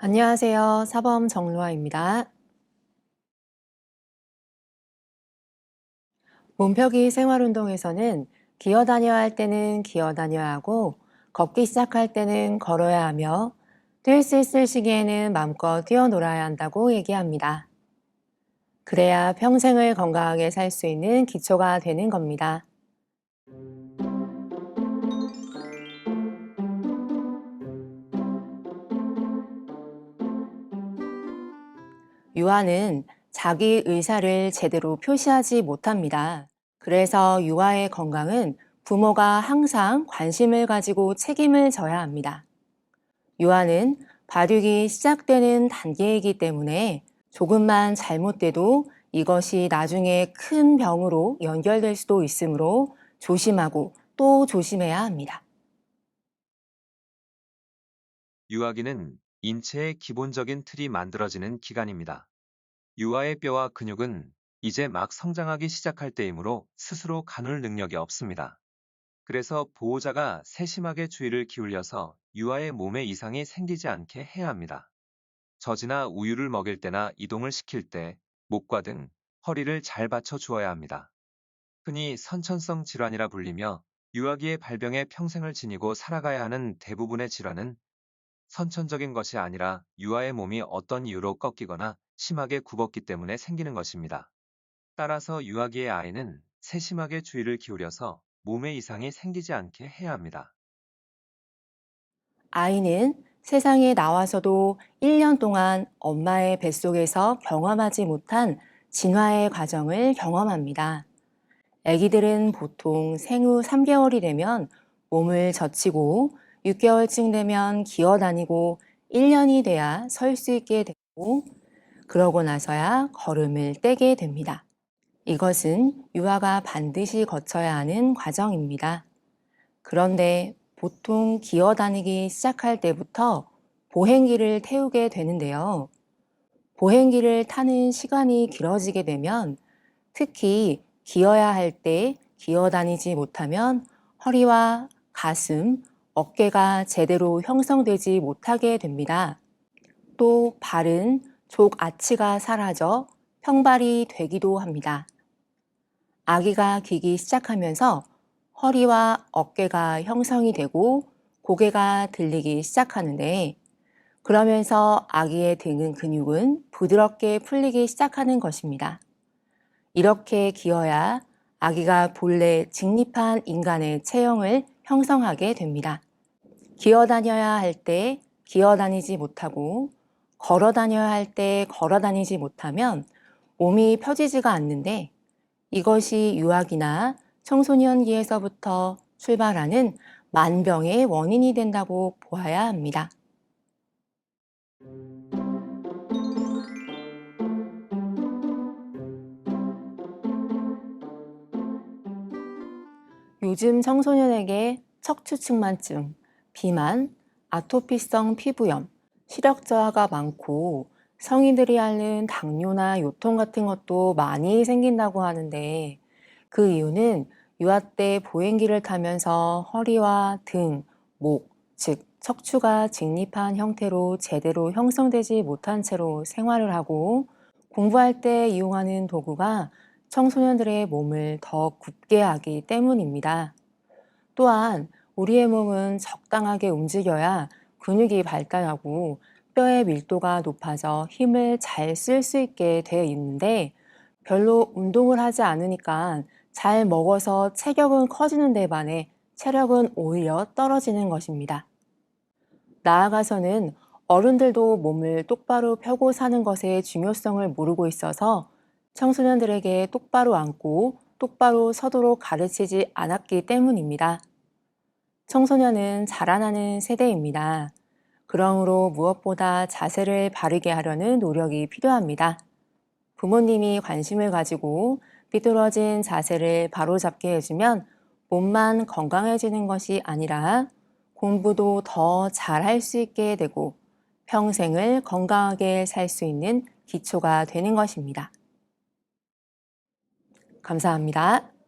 안녕하세요. 사범 정로아입니다. 몸펴기 생활운동에서는 기어 다녀야 할 때는 기어 다녀야 하고 걷기 시작할 때는 걸어야 하며 뛸 수 있을 시기에는 마음껏 뛰어놀아야 한다고 얘기합니다. 그래야 평생을 건강하게 살 수 있는 기초가 되는 겁니다. 유아는 자기 의사를 제대로 표시하지 못합니다. 그래서 유아의 건강은 부모가 항상 관심을 가지고 책임을 져야 합니다. 유아는 발육이 시작되는 단계이기 때문에 조금만 잘못돼도 이것이 나중에 큰 병으로 연결될 수도 있으므로 조심하고 또 조심해야 합니다. 유아기는 인체의 기본적인 틀이 만들어지는 기간입니다. 유아의 뼈와 근육은 이제 막 성장하기 시작할 때이므로 스스로 가눌 능력이 없습니다. 그래서 보호자가 세심하게 주의를 기울여서 유아의 몸에 이상이 생기지 않게 해야 합니다. 젖이나 우유를 먹일 때나 이동을 시킬 때 목과 등, 허리를 잘 받쳐 주어야 합니다. 흔히 선천성 질환이라 불리며 유아기의 발병에 평생을 지니고 살아가야 하는 대부분의 질환은 선천적인 것이 아니라 유아의 몸이 어떤 이유로 꺾이거나 심하게 굽었기 때문에 생기는 것입니다. 따라서 유아기의 아이는 세심하게 주의를 기울여서 몸에 이상이 생기지 않게 해야 합니다. 아이는 세상에 나와서도 1년 동안 엄마의 뱃속에서 경험하지 못한 진화의 과정을 경험합니다. 아기들은 보통 생후 3개월이 되면 몸을 젖히고 6개월쯤 되면 기어 다니고 1년이 돼야 설 수 있게 되고 그러고 나서야 걸음을 떼게 됩니다. 이것은 유아가 반드시 거쳐야 하는 과정입니다. 그런데 보통 기어 다니기 시작할 때부터 보행기를 태우게 되는데요. 보행기를 타는 시간이 길어지게 되면 특히 기어야 할 때 기어 다니지 못하면 허리와 가슴, 어깨가 제대로 형성되지 못하게 됩니다. 또 발은 족 아치가 사라져 평발이 되기도 합니다. 아기가 기기 시작하면서 허리와 어깨가 형성이 되고 고개가 들리기 시작하는데 그러면서 아기의 등은 근육은 부드럽게 풀리기 시작하는 것입니다. 이렇게 기어야 아기가 본래 직립한 인간의 체형을 형성하게 됩니다. 기어 다녀야 할 때 기어 다니지 못하고 걸어 다녀야 할 때 걸어 다니지 못하면 몸이 펴지지가 않는데 이것이 유아기나 청소년기에서부터 출발하는 만병의 원인이 된다고 보아야 합니다. 요즘 청소년에게 척추측만증, 비만, 아토피성 피부염, 시력 저하가 많고 성인들이 앓는 당뇨나 요통 같은 것도 많이 생긴다고 하는데 그 이유는 유아 때 보행기를 타면서 허리와 등, 목, 즉 척추가 직립한 형태로 제대로 형성되지 못한 채로 생활을 하고 공부할 때 이용하는 도구가 청소년들의 몸을 더 굳게 하기 때문입니다. 또한 우리의 몸은 적당하게 움직여야 근육이 발달하고 뼈의 밀도가 높아져 힘을 잘 쓸 수 있게 되어 있는데 별로 운동을 하지 않으니까 잘 먹어서 체격은 커지는 데 반해 체력은 오히려 떨어지는 것입니다. 나아가서는 어른들도 몸을 똑바로 펴고 사는 것의 중요성을 모르고 있어서 청소년들에게 똑바로 앉고 똑바로 서도록 가르치지 않았기 때문입니다. 청소년은 자라나는 세대입니다. 그러므로 무엇보다 자세를 바르게 하려는 노력이 필요합니다. 부모님이 관심을 가지고 삐뚤어진 자세를 바로잡게 해주면 몸만 건강해지는 것이 아니라 공부도 더 잘할 수 있게 되고 평생을 건강하게 살 수 있는 기초가 되는 것입니다. 감사합니다.